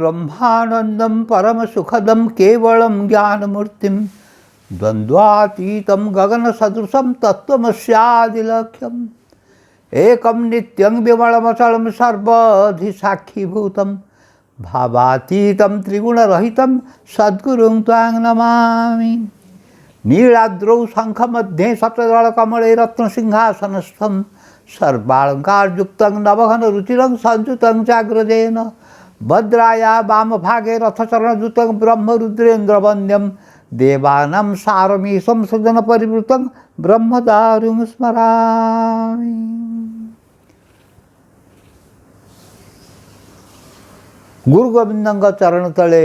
ब्रह्मानंदम परम सुखदम केवलम ज्ञानमूर्तिम द्वंद्वातीतम गगन सदृशम तत्वमस्यादिलक्ष्यम एकम नित्यं विमलमचलम सर्वधि साक्षीभूतम भावातीतम त्रिगुणरहितम सद्गुरुं त्वां नमामि। नीलाद्रौ शंखमध्ये सप्तदलकमले रत्नसिंहासनस्थं सर्वालंकारयुक्तं नवघन रुचिरं संयुतं चाग्रजेन भद्राया वामभागे रथचरणयुतं ब्रह्मरुद्रेन्द्रवन्द्यं देवानां सारमीशं सृजनपरिवृतं ब्रह्मदारुं स्मरामि। गुरु गोविंद चरण तले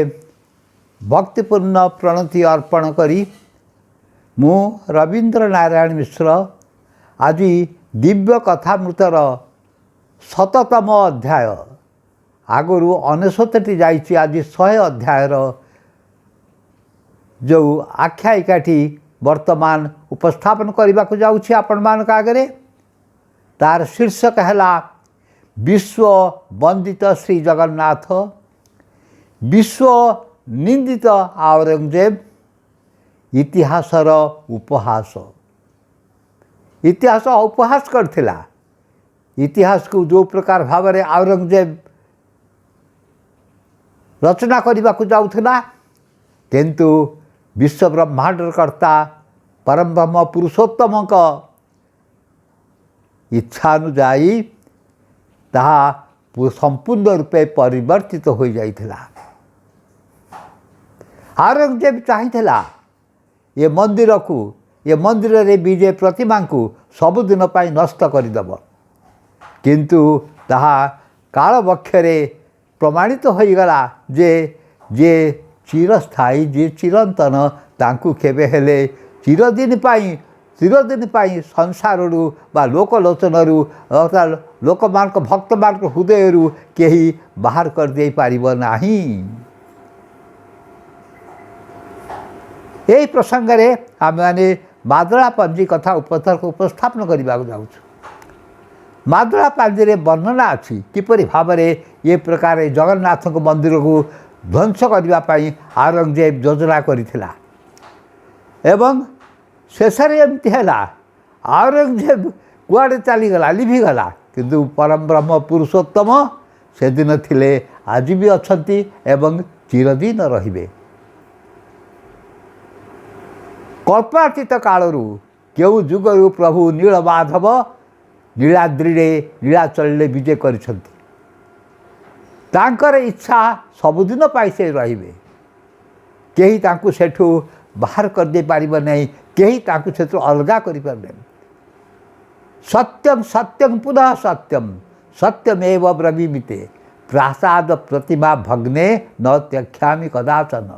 भक्तिपूर्ण प्रणति अर्पण करी मु रवींद्र नारायण मिश्र आज दिव्य कथामृतर 100तम अध्याय आगु 99टी जाइए आज 100 अध्यायर जो आख्यायिकाटी वर्तमान उपस्थापन करने को जाऊँगी आपण मान आगे तार शीर्षक है विश्व वंदित श्री जगन्नाथ विश्व निंदित औरंगजेब इतिहासर उपहास। इतिहास उपहास करथिला इतिहास को जो प्रकार भाव में औरंगजेब रचना करने को जाऊला किंतु विश्व ब्रह्मांडर कर्ता परम ब्रह्म पुरुषोत्तम इच्छानुजाई ताहा संपूर्ण रूपे परिवर्तित हो जाइथिला। औरंगजेब चाहिथिला ये मंदिर को ये मंदिर रे विजय प्रतिमा को सबुदिन पाई नष्ट करदेव किंतु ताहा काल बक्षरे प्रमाणित हो गला जे जे चिरस्थायी जे चिरंतन तांकु केबे हेले चिरदिन पाई संसार बा लोकलोचनरू अर्थात लोक मान भक्त मान हृदय कहीं बाहर कर दे पारिब नाही। यही प्रसंग रे आम मैंने मादला पांजी कथा उपस्थापन करने को जाऊँ। मादला पांजी रे वर्णना अच्छी किपरि भाव में ये प्रकार जगन्नाथ मंदिर को ध्वंस करने औरंगजेब योजना करिथिला एवं शेषरे एमती है औरंगजेब कुआड़े चलीगला लिभिगला किंतु परम ब्रह्म पुरुषोत्तम से दिन थिले आज भी अछंती एवं चिरदिन रहिबे। कल्पातीत कालरू केउ जुगरू प्रभु नीलमाधव नीलाद्री नीलाचल विजय करिसंती तांकर इच्छा सबुदिन पाई से रहिबे केही तांकु सेठू बाहर कर दे पारिब नहीं केही तांकु सेठू अलगा करि पारबे। सत्यम सत्यम पुनः सत्यम सत्यमेव ब्रवीमिते प्रासाद प्रतिमा भग्ने न त्यक्षामि कदाचन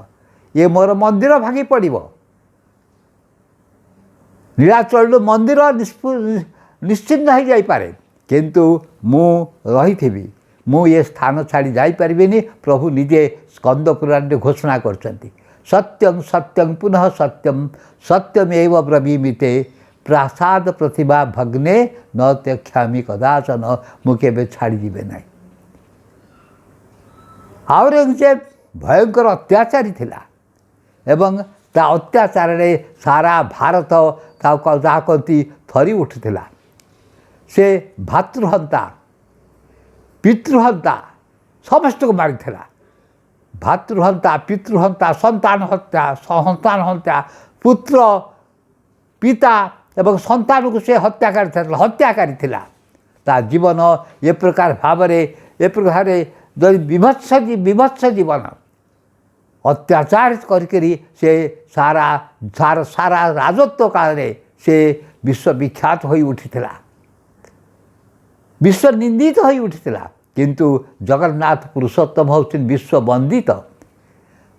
ये मोर मंदिर भांगी पड़िब नीलाचल मंदिर निश्चिन्न हो जाइपारे किंतु मु रही मु ये स्थान छाड़ी जापरिनी प्रभु निजे स्कंद पुराण घोषणा करछंती सत्यं सत्यं पुनः सत्यं सत्यमेव ब्रवीमिते प्रासाद प्रतिभा भग्ने न त्यक्षामि कदाचन मुझे छाड़ी जीवे ना। औरंगजेब भयंकर अत्याचारी थिला एवं ता अत्याचार सारा भारत जहाँ कहती थरी उठिथिला। से भातृहंता पितृहंता समस्त को मारी भातृहंता पितृहंता संतान हत्या पुत्र पिता एवं संतान को से हत्याकारी थिला। ता जीवन ये प्रकार भाव ये प्रकार विभत्स जीवन अत्याचार करी से सारा सारा सारा राजत्व काल से विश्व विख्यात हो उठिथिला विश्व निंदित हो उठिथिला किंतु जगन्नाथ पुरुषोत्तम होउछिन विश्व वंदित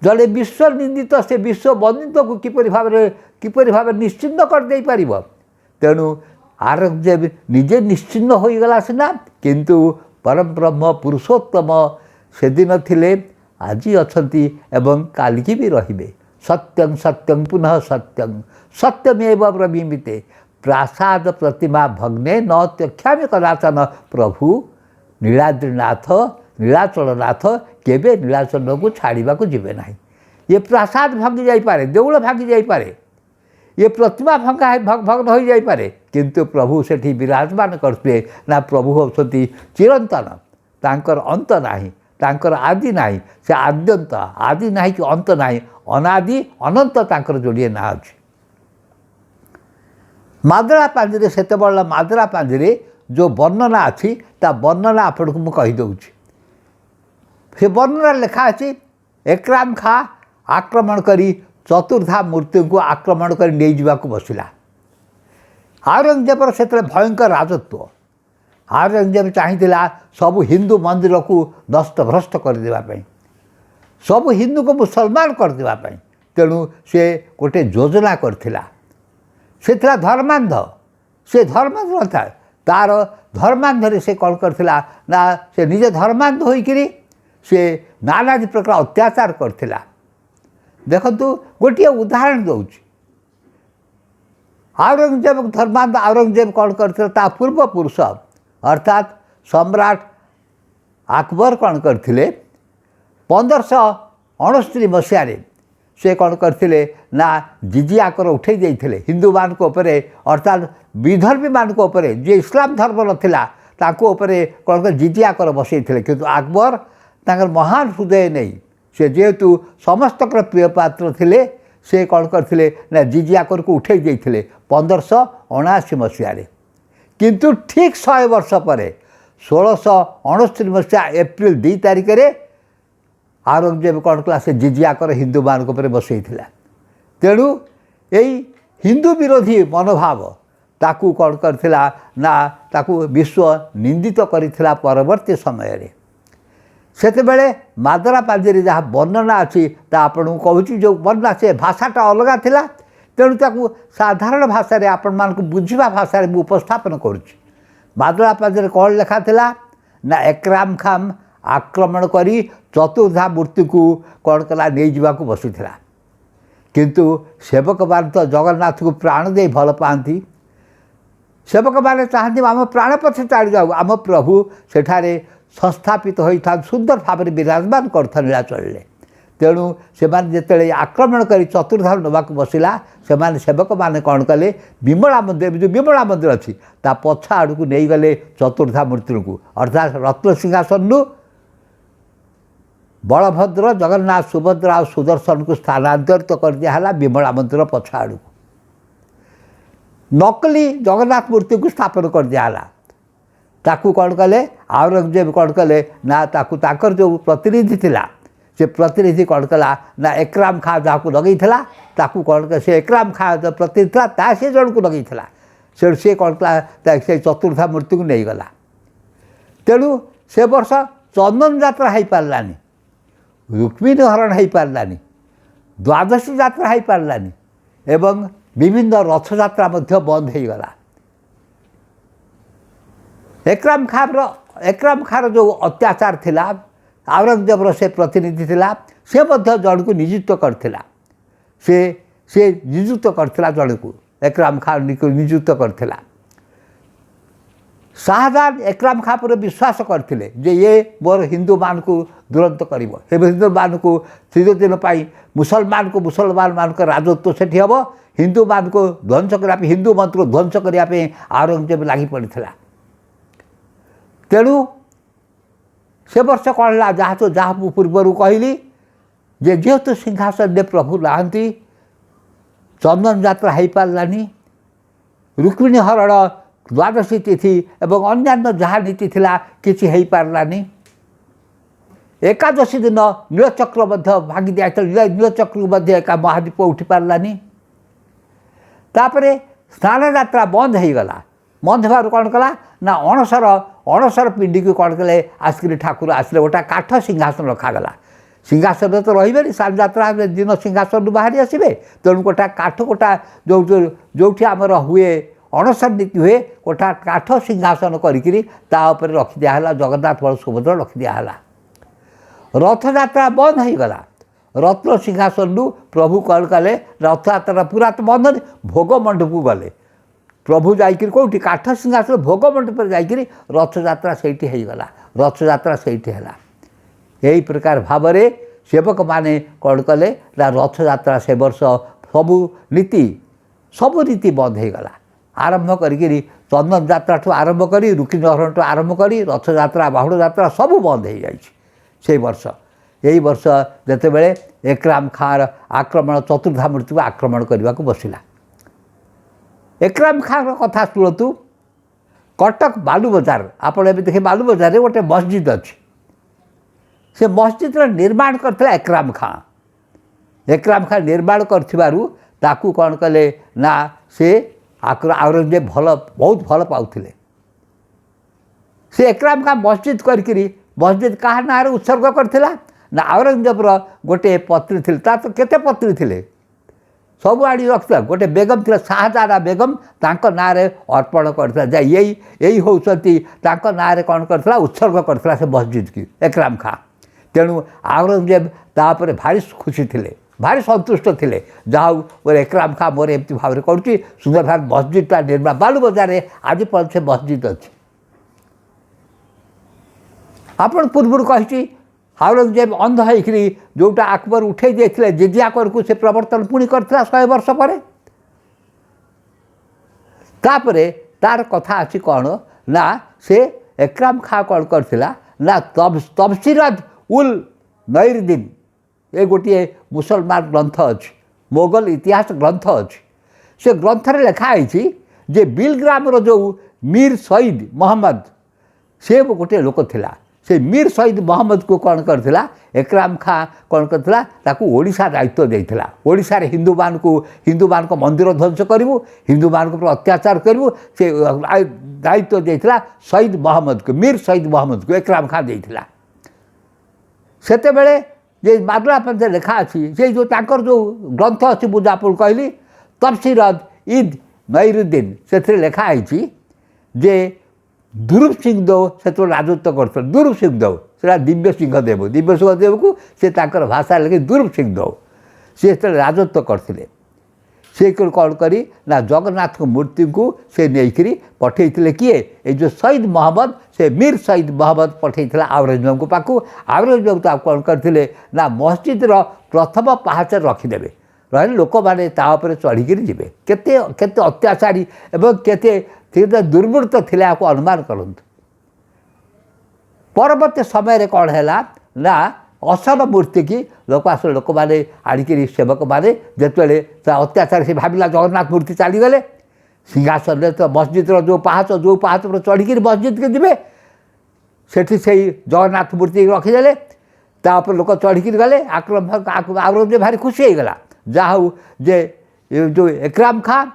जड़े विश्व निंदित से विश्व वंदित को किपरि भाव निश्चिन्न कर दे पारिब। तेणु औरंगजेब निजे निश्चिन्न हो गला सिना किंतु परम ब्रह्म पुरुषोत्तम से दिन थिले आज अछंती एवं कालिकी भी रहिबे। सत्यं सत्यं पुनः सत्यं सत्यमेव ब्रवीमिते प्रासाद प्रतिमा भग्ने न त्यक्षामि कदाचन प्रभु नीलाद्रीनाथ नीलाचलनाथ केबे नीलाचल को छाड़ा जीवे ना। ये प्रासाद भांगी जापे, देउल भांगी जापे, ये प्रतिमा भग्न हो जापे, किंतु प्रभु से विराजमान करते ना। प्रभु होती चिरंतन, तांकर अंत नाही, तांकर आदि नाही, से आद्यंत, आदि नाही कि अंत नाही, अनादि अनंत तांकर जोड़े ना अच्छे। मादरा पांजी से मादरा पांजी जो वर्णना अच्छी ता वर्णना आपको मुझे कहीदे से वर्णना लिखा अच्छी एकराम खा आक्रमण करी चतुर्धा मूर्ति को आक्रमण कर नहीं जावाक बसिला। औरंगजेबर से भयंकर राजत्व। औरंगजेब चाहिला सबू हिंदू मंदिर को नष्ट भ्रष्ट करदेवाई, सबू हिंदू को मुसलमान करदेवाई। तेणु से गोटे योजना करथिला, से धर्मांध, से धर्मांध न था तार धर्मांधरे से कौन करथिला ना से निजे धर्मांध होइकिरी से नानादी प्रकार अत्याचार करथिला। देखंतु गोटे उदाहरण दउछि, औरंगजेब धर्मांध औरंगजेब कौन करथिला ता पूर्व पुरुष अर्थात सम्राट अकबर कौन करथिले 1569 मसीह से कौन करथिले ना जिजिया कर उठे जाइथिले हिंदू मान को ऊपर, अर्थात विधर्मी मान को ऊपर जे इस्लाम धर्म नथिला ताको ऊपर कौन कर जिजिया कर बसैथिले। किंतु अकबर तांकर महान हृदय नहीं, से जेहेतु समस्त प्रिय पात्र थिले से कौन करथिले ना जिजिया कर को उठे जाइथिले 1579 मसीह। किंतु ठीक 100 वर्ष पर 1669 मसीहा एप्रिल 2 तारिख रे औरंगजेब कौन कला से जिजिया कर हिंदू मान को बसई। तेणु यही हिंदू विरोधी मनोभाव ताकू कौन करथिला ना ताकू विश्व निंदित करिथिला। परवर्ती समय रे सेतेबेले मादरा पांजी जहाँ वर्णना अच्छी आपको कहूँ जो वर्णना से भाषाटा अलग थिला। तेणु ताकू साधारण भाषा रे आपण मान को बुझिबा भाषा रे उपस्थापन करुछि। मादरा पांजी कौन लिखा थिला ना एकराम खान आक्रमण करी चतुर्धा मूर्ति को कौन कला नहीं जावाक बसीथिला। किंतु सेवक मान तो जगन्नाथ को प्राण दे भल पाती, सेवक मैंने चाहती आम प्राण पछे चढ़ी जाऊ, आम प्रभु सेठारे संस्थापित होता सुंदर भाव में विराजमान करता नीलाचल। तेणु से जिते आक्रमण कर चतुर्धा नवाक बसला से सेवक मैंने कौन कले विमला मंदिर, जो विमला मंदिर अच्छी ता पछ आड़ को नहीं गले चतुर्धा मूर्ति को, अर्थात रत्न सिंहासन बलभद्र जगन्नाथ सुभद्रा और सुदर्शन को स्थानांतरित कर दिया विमला मंदिर पछ आड़ को। नकली जगन्नाथ मूर्ति को स्थापन कर दिया ताकू कौन कले औरंगजेब कौन कले ना ताकू ताकर जो प्रतिनिधि थिला से प्रतिनिधि कौन कला ना एकराम खां जहाँ लगे ताकू कौन कर से एकराम खां जो प्रतिनिधि था ता से जन को लगे से कौन कला से चतुर्था मूर्ति को नहीं गला। तेणु से वर्ष चंदन यात्रा हो पारानी, रुक्मिणी हरण हो पारानी, द्वादशी यात्रा हो पारानी एवं विभिन्न रथ यात्रा बंद हो गला। एकराम खार जो अत्याचार थिला औरंगजेबर से प्रतिनिधि थिला से जन को नियुक्त करथिला, से नियुक्त करथिला जन को एकराम खान को नियुक्त करथिला। शाहजहां एकराम खां पर विश्वास करथिले जे ये मोर हिंदू मान को दुरंत करिवो, हिंदू मान को तीन दिन पाई मुसलमान मान को राजत्व सेठी हबो, हिंदू मान को ध्वंस करने हिंदू मंत्र को ध्वंस करने औरंगजेब लगी पड़ा। तेणु से वर्ष कौन है जहाँ तो जहाँ पूर्वर कहली जे जेहेतु सिंहासन में प्रभु नहांती, चंदन यात्रा हो पारानी, रुक्मिणी हरण द्वादशी तिथि एवं अन्य जहाँ नीति थिला किसी हो पारानी, एकादशी दिन नीलचक्र भांगी दिया नीलचक्र एका महादीप उठी पारानी। तापरे स्नान यात्रा बंद हो गला। बंद होबार कौन कला ना अणसर पिंडी को कौन कले आसिक ठाकुर आसले गोटा काठ सिंहासन रखागला। सिंहासन तो रही स्नान यात्रा दिन सिंहासन बाहरी आसबे, तेणु गोटा काठ गोटा जो आमर हुए अणसर नीति हुए गोटा काठ सिंहासन करी रखी दिया, जगन्नाथ बल सुभद्रा रखी दिया। रथ यात्रा बंद हो गला। रत्न सिंहासन प्रभु कौन कले रथ यात्रा पूरा तो बंद नहीं, भोग मंडप को गले प्रभु जाकर कौटी काठ सिंहासन भोग मंडप पर जाकर रथ यात्रा से गला, रथ यात्रा से है। यही प्रकार भाव में सेवक माने कौन कले ना रथयात्रा से वर्ष सबू नीति बंद हो गला। आरंभ करी चंदन यात्रा ठू आरंभ करी रुक्मिणी ठू आरंभ करी रथयात्रा बाहुड़ यात्रा सबू बंद हो जाए वर्ष। यही वर्ष जितेबाला एकराम खाँ आक्रमण चतुर्धा मूर्ति को आक्रमण करने को बसला। एकराम खाँ कथा शुणु। कटक बालू बजार आपड़ ए देखे बालू बजार गोटे मस्जिद अच्छी से मस्जिद निर्माण करता एकराम खाँ। एकराम खाँ निर्माण करूँ कौन कले ना से औरंगजेब बहुत भल पाउथिले। से एकराम खाँ मस्जिद करी मस्जिद क्या ना उत्सर्ग करथिला ना औरंगजेबर गोटे पत्री थी तो केते पत्री थिले सब आड़ी रखता। गोटे बेगम थी शाहजादा बेगम तांको ना रे अर्पण करता यही होती ना रे कौन करता उत्सर्ग करता से मस्जिद की एकराम खाँ। तेणु औरंगजेब तापर भारी खुशी थे भारी सन्तुष्ट थे जहाँ मोर एकराम खाँ मोर एमती भाव में करुँच सुंदर भाव मस्जिदटा निर्माण बालू बजार आज पर से मस्जिद अच्छी। आपण पूर्व कही औरंगजेब अंध होकरी जोटा अकबर उठे जाते जिजिया को से प्रवर्तन पुणी करता 100 वर्ष पर तापरे तार कथा अच्छी कौन ना से एकराम खाँ कौन करथिला ना तबसीरत उल नईरुद्दीन ये गोटे मुसलमान ग्रंथ अच्छी मोगल इतिहास ग्रंथ अच्छी से ग्रंथ रे लिखाई जे बिलग्राम जो मीर शहीद मोहम्मद से गोटे लोक थिला। से मीर शहीद मोहम्मद को कौन करथिला एकराम खाँ कौन करथिला ताकू ओडिशा दायित्व देइथिला। ओडिशा रे हिंदू मान को मंदिर ध्वंस करिवु हिंदू मान को अत्याचार करिवु से दायित्व देइथिला शहीद मोहम्मद को मीर शहीद मोहम्मद को एकराम खाँ देइथिला। सेते बेले जे बादला पंथ लिखा अच्छी से जो तांकर जो ग्रंथ अच्छी मुझे आप कहली तफसीरत ईद नईरुद्दीन से लिखाई जे दुरूप सिंह देव से राजत्व करते। दुरूप सिंह देव से दिव्य सिंह देव को से भाषा लिखे दुरूप सिंह देव सी राजत्व करते। से कौन करी ना जगन्नाथ को मूर्ति को से नहीं पठे किए ये जो शहीद मोहम्मद से मीर शहीद मोहम्मद पठे औरंगजेब को पाखु। औरंगजेब तो कौन करते ना मस्जिद प्रथम पाहाच रखिदे रही लोक मैंने चढ़ी जी केते केते अत्याचारी एवं केते दुर्वृत्त थे आपको अनुमान करूँ। परवर्ती समय कौन है ना असल मूर्ति की लोक मैंने आड़िकी सेवक मैंने जिते अत्याचार से भाविला जगन्नाथ मूर्ति चलीगले सिंहासन तो मस्जिद जो पाहाच पर चढ़ी मस्जिद के जी सेठी से जगन्नाथ मूर्ति रखीदे तापर लोक चढ़ी गले आक्रमण औरंगजेब भारी खुशी हो गला जहाँ जे जो एकराम खाँ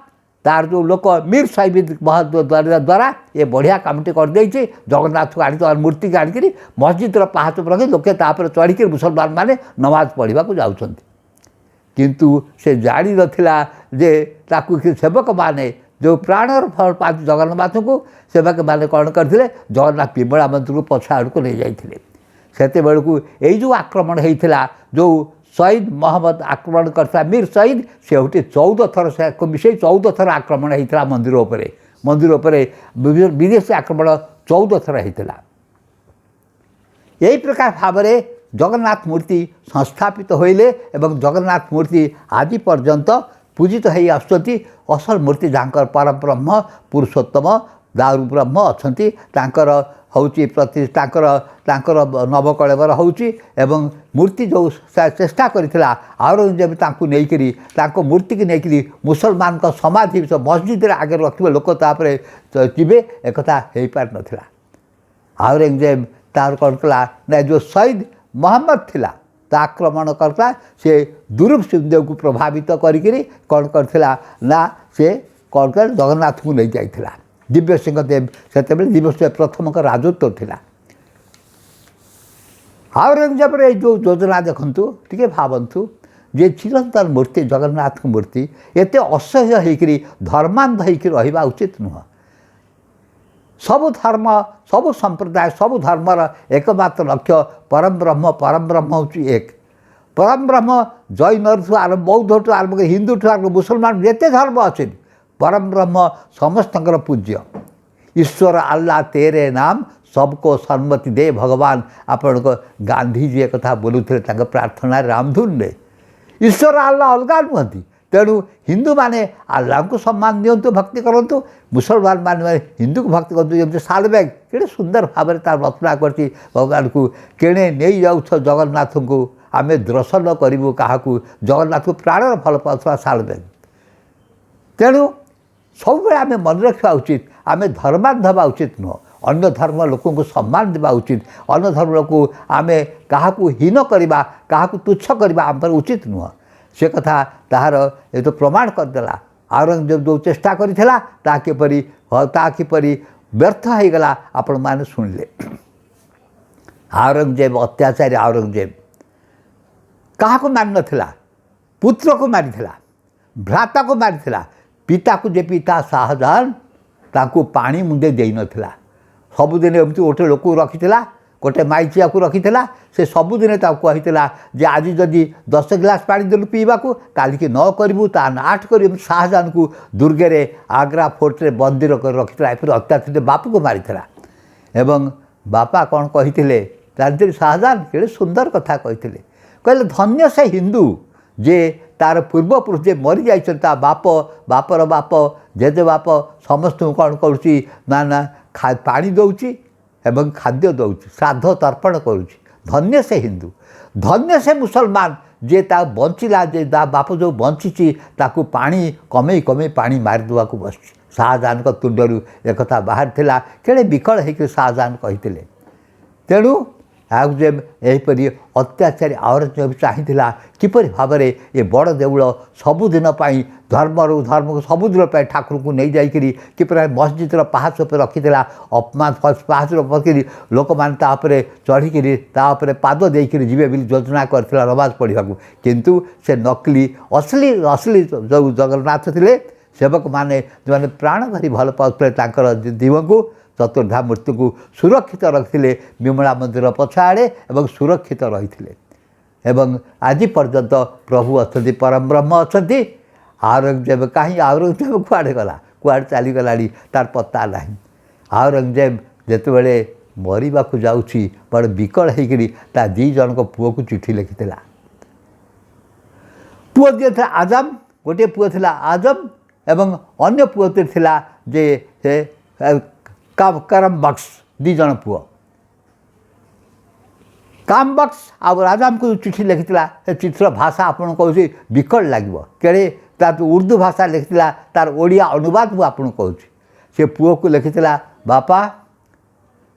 तार जो लोक मीर शहीद द्वारा ये बढ़िया कामटी कर देछि जगन्नाथ को आनी मूर्ति की आनिक मस्जिद पाहाच रखी लोके तापर चढ़ी मुसलमान माने नमाज पढ़ा जाऊँ। किंतु से जानी नथिला जे ताकू सेवक माने जो प्राणर फल पा जगन्नाथ को सेवक माने कौन करते जगन्नाथ पिंबड़ा मंदिर को पछ आड़ को नहीं जाते सेते बेलू यही जो आक्रमण होता जो शहीद मोहम्मद आक्रमण करता मीर शहीद से होती 14 थर से मिसे 14 थर आक्रमण होता मंदिर विदेशी आक्रमण 14 थर होता। यही प्रकार भाव में जगन्नाथ मूर्ति संस्थापित होइले एवं जगन्नाथ मूर्ति आज पर्यंत पूजित हो आसुँच। असल मूर्ति जहाँ परम ब्रह्म पुरुषोत्तम दारू ब्रह्म अच्छा हूँ प्रति नवकलेवर होची एवं मूर्ति जो चेष्टा करथिला औरंगजेब तांकु नेइकरी तांको मूर्ति की नेइकरी मुसलमान का समाधि मस्जिद रे आगे रखिबे लोक तापरे जीवे एकथा हो पार नथिला। औरंगजेब तार करतला ना जो शहीद मोहम्मद थिला ता आक्रमण करता से दुरूप सिंहदेव को प्रभावित करी कौन करथिला ना से कौन कर जगन्नाथ को नहीं जाइथिला। दिव्य सिंह देव से दिव्य सिंह प्रथम का राजत्व थिला। औरंगजेब रे जो योजना देखंतु टिके भावंतु जे चिरंतन मूर्ति जगन्नाथ की मूर्ति एते असह्य होकरी धर्मांध होकरी रहिबा उचित नुह। सबु धर्म सबु संप्रदाय सबु धर्मर एकमात्र लक्ष्य परम ब्रह्म होची एक परम ब्रह्म जैन आरंभ बौद्ध आरंभ हिंदू आरंभ मुसलमान जेते धर्म अच्छे परम ब्रह्म समस्त पूज्य ईश्वर अल्लाह तेरे नाम सबको सम्मति दे भगवान आपण को गांधीजी एक कथा बोलुଥିଲେ ତାଙ୍କ ପ୍ରାର୍ଥନା ରାମଧୁନରେ ईश्वर आल्लाह अलगा नुहति तेणु हिंदू माने आल्लाह को सम्मान दिंतु भक्ति करूँ मुसलमान माने हिंदू को भक्ति करूँ जमी सालबैग कि सुंदर भाव में तार रचना करती भगवान को केणे नहीं जाऊ जगन्नाथ को आम दर्शन करूँ क्या जगन्नाथ को प्राणर भल पाता सालबैग तेणु सब आम मन रखा उचित आम धर्मांध हवा उचित नुह अन्य धर्म लोक को सम्मान देवा उचित अन्य धर्म लोक आम क्या हीन करवा क्या तुच्छ करवा आम उचित नुह से कथा तार ये तो प्रमाण करदेला औरंगजेब जो चेष्टा करता किपरि व्यर्थ हो गला आपण मैंने शुणिले औरंगजेब अत्याचारी औरंगजेब क्या मारि नथिला पुत्र को मारिथिला भ्राता को मारिथिला पिता को जे पिता शाहजहान ताकू पानी मुंडे दे नथिला सबुदिन एमती गोटे लोक रखीला गोटे माइचिया को रखीला से सबुदिन कहीला जे आज जदि 10 गिलास पानी देलु पीवाक काली की 9 करूँ ता 8 कर शाहजहान को दुर्गे रे आग्रा फोर्ट रे बंदी कर रखीला एपरी अत्याचार बाप को मारिथिला एवं बापा कौन कही शाहजहान केड़े सुंदर कथा कही कहले धन्य से हिंदू जे तार पूर्वपुरुष जे मरी जाइछन बाप बापर बाप जेजे बाप समस्त कौन करुच्ची ना पानी दौची एवं खाद्य दौची श्राद्ध तर्पण करुच्ची धन्य से हिंदू धन्य से मुसलमान जे ता बंचिला जे ता बाप जो बंची ताकू पानी कमे कमे पानी मारिदेवा को बस शाहजहान को तुंडरू एक बाहर थिला केड़े विकल होकर शाहजहान कही तेणु औरंगजेब यहीपरि अत्याचारी औरंगजेब चाहिला किपरि भाव में ये बड़ देउल सबुदिन धर्म धर्म को सबुदिन ठाकुर को नहीं जाइकरी किपरि मस्जिद पहाच पर रखीला अपमान पहाच पकड़ी लोक मैंने चढ़ी पाद देकर जीवे बोली योजना करथिला नमाज पढ़ा किंतु से नकली असली असली जो जगन्नाथ थे सेवक माने जो प्राण भरी भल पाते दिव को चतुर्धा मूर्ति को सुरक्षित रखिले विमला मंदिर पछाड़े एवं सुरक्षित रही एवं आज पर्यंत प्रभु अच्छा परम ब्रह्म अच्छा औरंगजेब कहीं औरंगजेब कुआड़े गला कुआड़े चलीगला तार पत्ता ना औरंगजेब जितेबले मरवा को जाऊँगी बड़ विकल होता दी जन को पुओ को चिठी लिखिला पुओ जे था आजम गोटे पुओ थिला आजम एवं अन्य पुओ थिला जे करम बक्स दी जन पुओ काम बक्स आ राजाम को चिठी लिखिला चिठीर भाषा आपन कहूँ विकल लगे केड़े तार उर्दू भाषा लिखिला तार ओडिया अनुवाद मु आपन कहूँ से पुओ को लिखिला बापा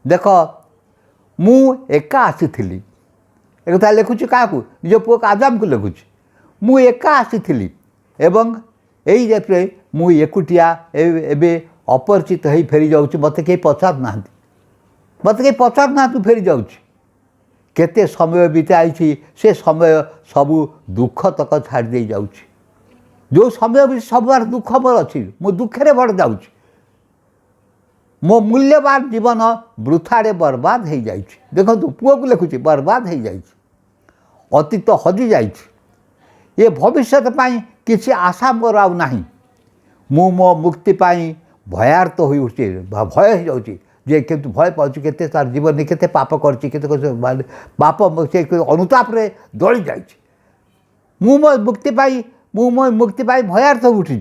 देख मु एका आसी एक कथा लिखुची क्या निज पुओ को आजाम को लिखुची मु एका आसी एवं यही जेपे मु एकुटिया एबे अपरिचित हो फेरी जाऊँ मत कहीं पचार ना मत कहीं पचार ना फेरी जाऊँ केते समय बिताई से समय सबू दुख तक छाड़ी जाऊँ जो समय भी सब बार दुख मोर अच्छी मु दुखे बढ़ जाऊँ मो मूल्यवान जीवन वृथारे बर्बाद हो जाए देखो पुओ को लिखुची बर्बाद हो जाए अतीत हजि जाए ये भविष्य किसी आशा मोर आउ नहीं मु मो मुक्ति पाई भयार्थ हो भय हो जाऊँ जे के भय पाँच के तार जीवन में केते पाप कर पाप से अनुताप रे दली जाए मु मो मुक्ति पाई भयार्थ उठी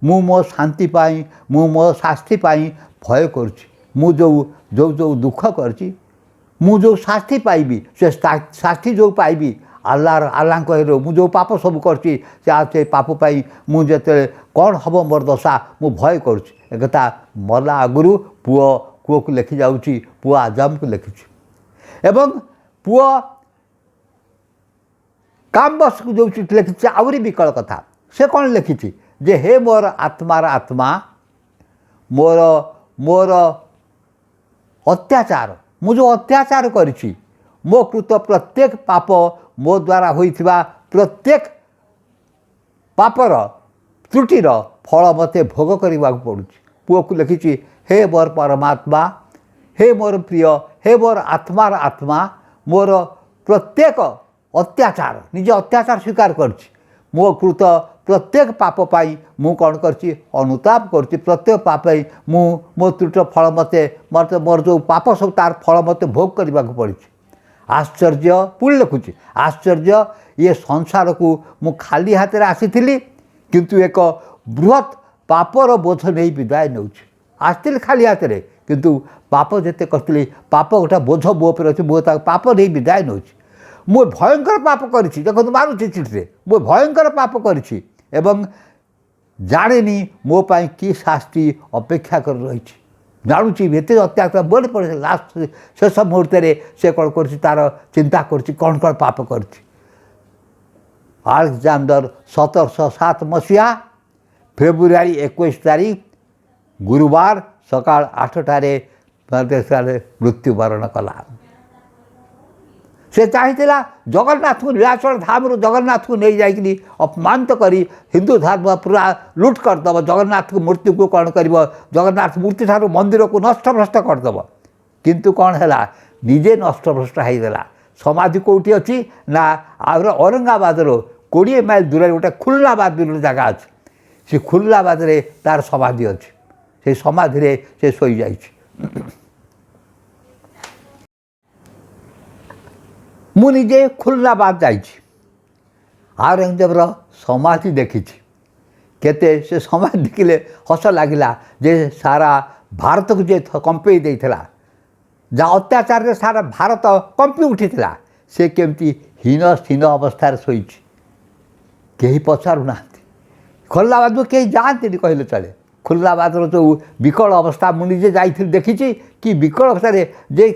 मु मो शांति पाई मु मो शास्ति पाई भय करुँ जो जो जो दुख करुँ मु जो शास्ति पाइबी से शास्ति जो पाइबी आल्लाह कह मु जो पाप सब कर पाप पाई मुझे कौन हम मोर दशा मु भय करुँ एक मरला आगुरी पुओ पुओ को लिखि जाऊँगी पुओ आजाम को लिखी एवं पुओ काम बस को जो चिठी लिखी आहरी विकल कथा से कौन लिखी जे हे मोर आत्मार आत्मा मोर मोर अत्याचार मु जो अत्याचार करी मो कृत प्रत्येक पाप मो द्वारा होइथिबा प्रत्येक पापर त्रुटिर फल मते भोग करने पड़ू पुओ को लिखी हे मोर परमात्मा हे मोर प्रिय हे मोर आत्मार आत्मा मोर प्रत्येक अत्याचार निजे अत्याचार स्वीकार करछि मो कृत प्रत्येक पाप पाई मु कौन करछि अनुताप करछि प्रत्येक पाप पाई मु मो त्रुट फल मते मते मोर जो पाप सब तार फल मते भोग करबा को पड़ी। आश्चर्य पुणी लिखुछि आश्चर्य ये संसार को मु खाली हाथ रे आसीथिली किंतु एक बृहत पापर बोझ नहीं विदाय नौछि। आसथिली खाली हाथ रे किंतु पाप जेते करथिली पाप गोटा बोझ मो पर अछि मो ता पाप नहीं विदाय नौछि। मु भयंकर पाप करिछि देखो मारुछि चिठिरे मु भयंकर पाप करिछि एवं जानेनी मो पाई कि शास्ति अपेक्षा कर रही जानुची एते अत्याचार बड़ी पड़े लास्ट शेष मुहूर्त से कौन कर तार चिंता कर कौन कौन पाप कर आलेक्जांडर 1707 मसीहा फेब्रुआरी 21 तारीख गुरुवार सकाळ 8टारे मृत्युवरण कला। से चाहिला जगन्नाथ को नीलाचल धाम जगन्नाथ को नहीं जाकि अपमानित करी हिंदू धर्म पूरा लुट करदेव जगन्नाथ को मूर्ति को कौन कर जगन्नाथ मूर्ति ठार मंदिर को नष्टभ्रष्ट करदेव किंतु कौन है निजे नष्टभ्रष्ट होगा। समाधि कौटी अच्छी ना औरंगाबाद 20 माइल दूर गोटे खुलनाबाद जगह अच्छी से खुलनाबाद रे तार समाधि अच्छी से समाधि से शोई जाइए। मु निजे खुलनाबाद जाइए औरंगजेबर समाधि देखी केते से समाधि देखिले हस लगिला जे सारा भारत को जे कंपे देइथिला जा अत्याचार रे सारा भारत कंपी उठीथिला से केमती हीन अवस्था शोई कहीं पचारू ना खुलनाबाद में कहीं जाती कहले चले। खुलनाबाद जो विकल अवस्था मुझे जाइए देखी कि विकल अवस्था जे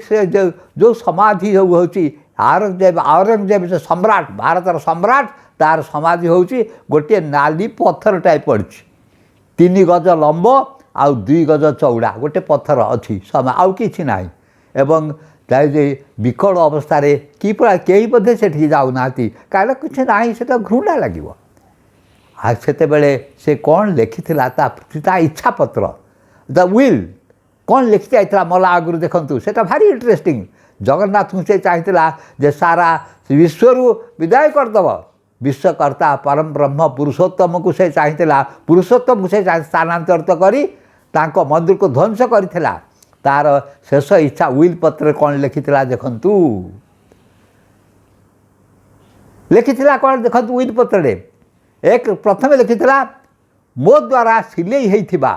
जो समाधि होची औरंगजेब से सम्राट भारतर सम्राट तार समाधि होची गोटे नाली पत्थर टाइप पड़ी 3 गज लंब आउ 2 गज चौड़ा गोटे पत्थर अच्छी समय आउ कि ना एवं विकल अवस्था कि कई बोधे से जाऊना कहीं कुछ ना से घृणा लगे से कौन लिखी ता इच्छा पत्र द विल कौन लिखी जाता मला आगु देखूँ से भारी इंटरेस्टिंग जगन्नाथ को से चाहिए जे सारा विश्व विदाय करदेव विश्वकर्ता परम ब्रह्म पुरुषोत्तम को से चाहिए पुरुषोत्तम को से स्थानांतरित करी तांको मंदिर को ध्वंस करिथिला तार शेष इच्छा विल पत्र कौन लिखी देखूँ लिखी कौन देखूँ विल पत्र एक प्रथम लिखी मो द्वारा सिले होइथिबा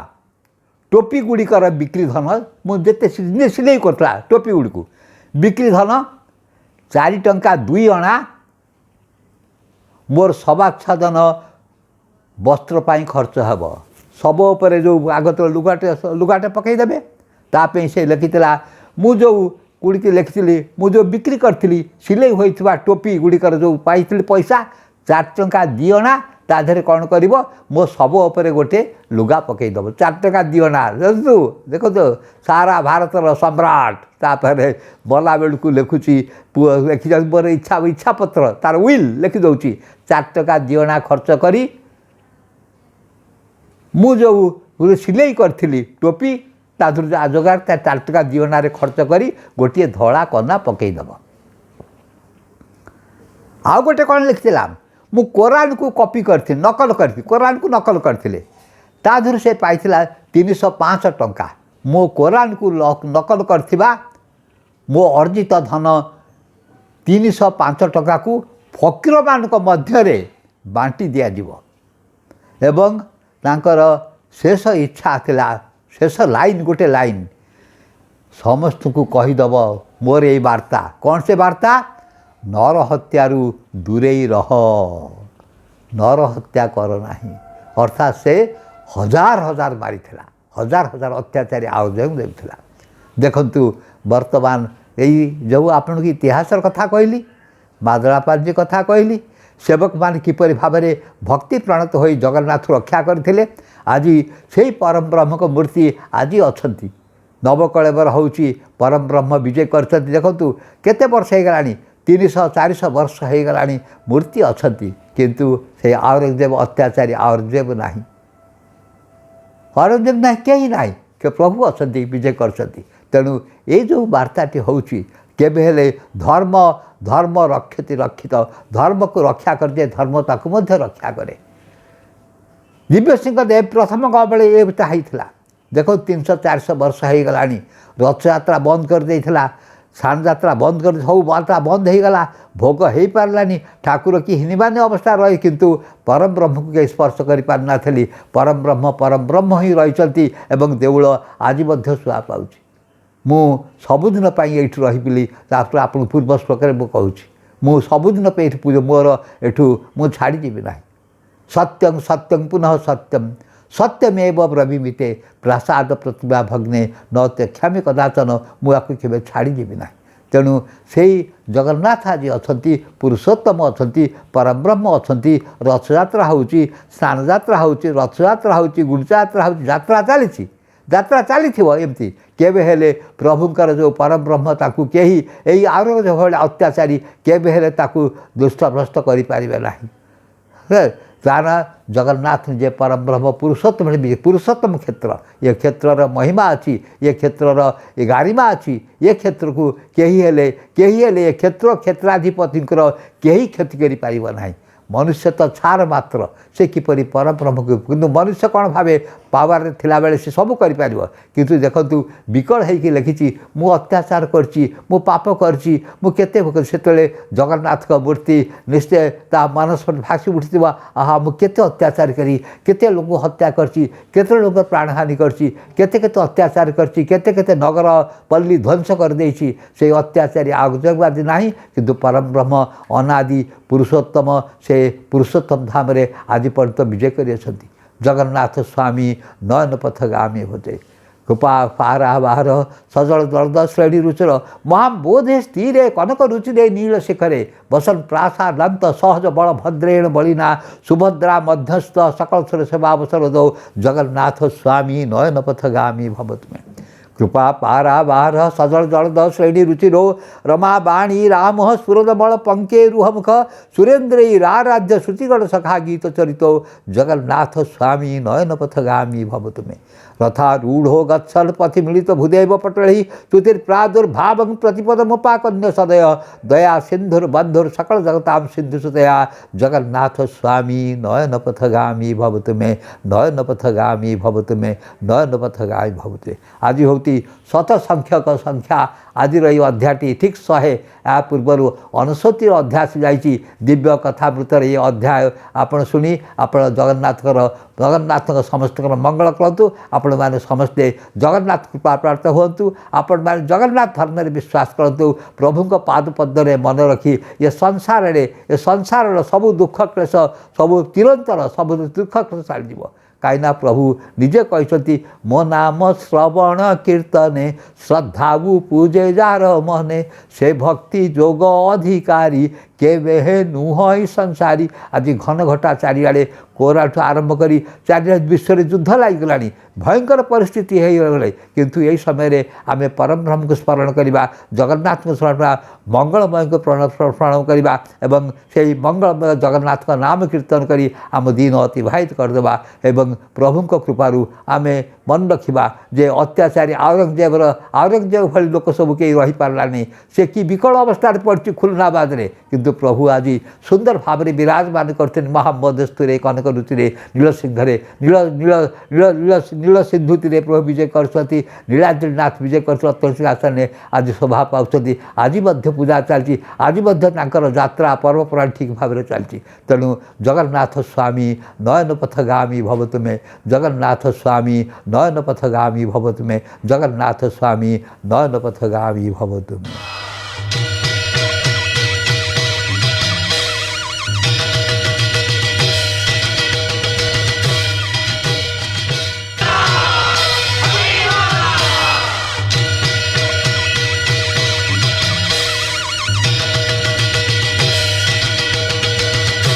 टोपी गुड़िकर बिक्री धन मुझे सिले करता टोपी गुड़ी बिक्री धन 4 टंका 2 अणा मोर सवाच्छादन वस्त्र पाई खर्च हेब सब उपर जो आगत लुगाटे पकईदे ताप से लिखी मु जो गुड़ी लिखी मु जो बिक्री करी सिले होइथिबा टोपी गुड़िकर जो पाई पैसा 4 टंका 2 अणा ता देहरे कौन कर मो सब उपर गोटे लुगा पकईदेव 4 टंका 2 अणा देखो तो सारा भारतर सम्राट तापर बला बेलू को लिखुची लिखी मोर इच्छा पत्र तार विल लिखि दौची 4 टंका 2 अणा खर्च करी मु जो सिले करी टोपी तादर जोगार 4 टंका 2 अणा खर्च करी गोटे धड़ा कना पकईदेव। आउ गोटे कौन लिखिला मु कोरान को कॉपी करती नकल करती कोरान को नकल करते ताधर से पाई 305 टंका मो कोरान को नकल करथिबा मो अर्जित धन 305 टंका को फकीर मान मध्य बांटी दिया जीवो एवं तांकर शेष इच्छा थिला शेष लाइन गोटे लाइन समस्त को कहीदेव मोर ये वार्ता कौन से वार्ता नर हत्यारू दूरेई रह नर हत्या कर नाही अर्थात से हजार हजार मारी हजार हजार अत्याचारी आयोजन देता देखु वर्तमान यही जो आपण की इतिहास कथा कहली मादलापाल कथा कहली सेवक मान किपरि भाव में भक्ति प्रणत हो जगन्नाथ रक्षा करते आज से परम ब्रह्म को मूर्ति आज अच्छा नवकलेवर हूँ परम ब्रह्म विजय कर देखु केते वर्ष हो गलानी 300-400 वर्ष हो गलानी मूर्ति अच्छा किंतु से औरंगजेब अत्याचारी औरंगजेब नहीं औरंगजेब ना कहीं ना कि प्रभु अच्छा विजय कर तेणु ये जो वार्ताटी हूँ केबे हेले धर्म धर्म रक्षति रक्षित धर्म को रक्षा कर दिए धर्म ताकू मध्य रक्षा करे। दिव्य सिंह देव प्रथम बेले ये होता देखो 300-400 वर्ष हो गला रथयात्रा बंद कर देइथिला सान यात्रा बंद कर सब यात्रा बंद हो गला भोग हो पारानी ठाकुर कि हिनिबानी अवस्था रही किंतु परम ब्रह्म को कहीं स्पर्श कर पार थी परम ब्रह्म ही रही एवं देउल आज शुआ पाऊँ मु सबुदिन ये रही आप पूर्व श्लोक में कहूँ मु सबुदिन पूजा मोर एठू मु छाड़ीजी ना सत्यं सत्यं पुनः सत्यं सत्यमेव ब्रवीमिते प्रसाद प्रतिभा भग्ने न त्यक्षामि कदाचन मुझे केवे छाड़ीजी ना। तेणु से जगन्नाथ आज अच्छा पुरुषोत्तम अच्छा परम ब्रह्म अच्छा रथयात्रा होची स्नान यात्रा होची रथयात्रा होची गुंडीचा यात्रा होची यात्रा चली एमती केबे हेले प्रभुंकर जो परम ब्रह्म ताकू केही एई आरो भले अत्याचारी केबे हेले ताकू दुष्टभ्रष्ट करि पारिबे नाही। तार जगन्नाथ जे परम ब्रह्म पुरुषोत्तम क्षेत्र ये क्षेत्र महिमा अच्छी ये क्षेत्र ये गारिमा अच्छी ये क्षेत्र को केही हेले ये क्षेत्र क्षेत्राधिपतिंकर केही क्षति करि पारिबो नाही। मनुष्य तो छार मात्र से किपरि परम ब्रह्म को किंतु मनुष्य कौन भावे पावर थिला बेले से सब कर किंतु देखंतु विकल होइकि लिखिछि मु अत्याचार करछि मु पाप करछि मु केते सेतले जगन्नाथ का मूर्ति निश्चय ता मानस भासी उठिथिबा आहा मु केते अत्याचार करी केते लोक हत्या करछि केते लोक प्राणहानि करछि केते अत्याचार करछि केते नगर पल्ली ध्वंस कर देछि से अत्याचारी आगजगवादी नाही किंतु परम ब्रह्म अनादि पुरुषोत्तम से पुरुषोत्तम धाम रे आज पर्यंत विजय करी जगन्नाथ स्वामी नयन पथगामी होते कृपा पारा बाहर सजल दर्द श्रेणी रुचिर महाबोधे स्थिरे कनक रुचिरे नील शिखरे बसन प्रासादांत सहज बल भद्रेण बलिना सुभद्रा मध्यस्थ सकल सुर सेवावसर दो जगन्नाथ स्वामी नयन पथगामी भवतु में कृपा पारा बाहर सजल जलद श्रेणी रुचिरो रमा बाणी राम सुरद बल पंके रुहमुख सुरेन्द्र राज्य श्रुतिगढ़ सखा गीत चरितो जगन्नाथ स्वामी नयन पथगामी भवतु में रथारूढ़ो गच्छल पथि मिलित भूदेव पटलि तुतिर्प्रादुर्भाव प्रतिपद मुपाकन्य सदय दया सिंधुर बंधुर सकल जगताम सिंधु सुतया जगन्नाथ स्वामी नयन पथगामी भवतु में नयन पथगामी भवतु में नयन पथगामी भवतु। आज होती शत संख्यक संख्या आज अध्यायटी ठीक 100 या पूर्वर 69 अध्याय जाइए दिव्य कथामृतर ये अध्याय आपण शुणी आप जगन्नाथ समस्त मंगल करूँ आपण मैंने समस्ते जगन्नाथ कृपा प्राप्त हूँ आपण मैंने जगन्नाथ धर्म में विश्वास करूँ प्रभु पाद पद्मे मन रखी ये संसार सबू दुख क्लेश सबू चिरंतर सबू दुख क्लेश चली कहीं प्रभु निजे कहते मो नाम श्रवण कीर्तने श्रद्धावु पूजे जार मने से भक्ति जोग अधिकारी केवे हे नुह संसारी। आज घन घटा चारिआडे कोराठू आरंभ करी चारिआडे विश्व में युद्ध लगिगला भयंकर परिस्थिति हो गले किंतु यही समय आम परम ब्रह्म को स्मरण करवा जगन्नाथ को स्मरण मंगलमय को प्रणाम करवा एवं से मंगलमय जगन्नाथ का नाम कीर्तन करी आम दिन अतिवाहित करदेवा एवं प्रभु कृपारू आम मन रखा जे अत्याचारी औरंगजेब भली लोक सब कहीं रही पारानी से कि विकल अवस्था पड़ी खुलनाबाद में किंतु प्रभु आज सुंदर भाव में विराजमान करते महामदस्तुरे कनक रुचिरे नीलसिंहरे नील सिंधुति प्रभु विजय कर नीलाद्रीनाथ विजय कर आसन ने आज शोभा पाँच आज पूजा चलती आज यात्रा पर्वपरा ठीक भाव में चलती। तेणु जगन्नाथ स्वामी नयन पथगामी भवतु में जगन्नाथ स्वामी नयन पथगामी भवतु में जगन्नाथ स्वामी नयन पथगामी भवतु में।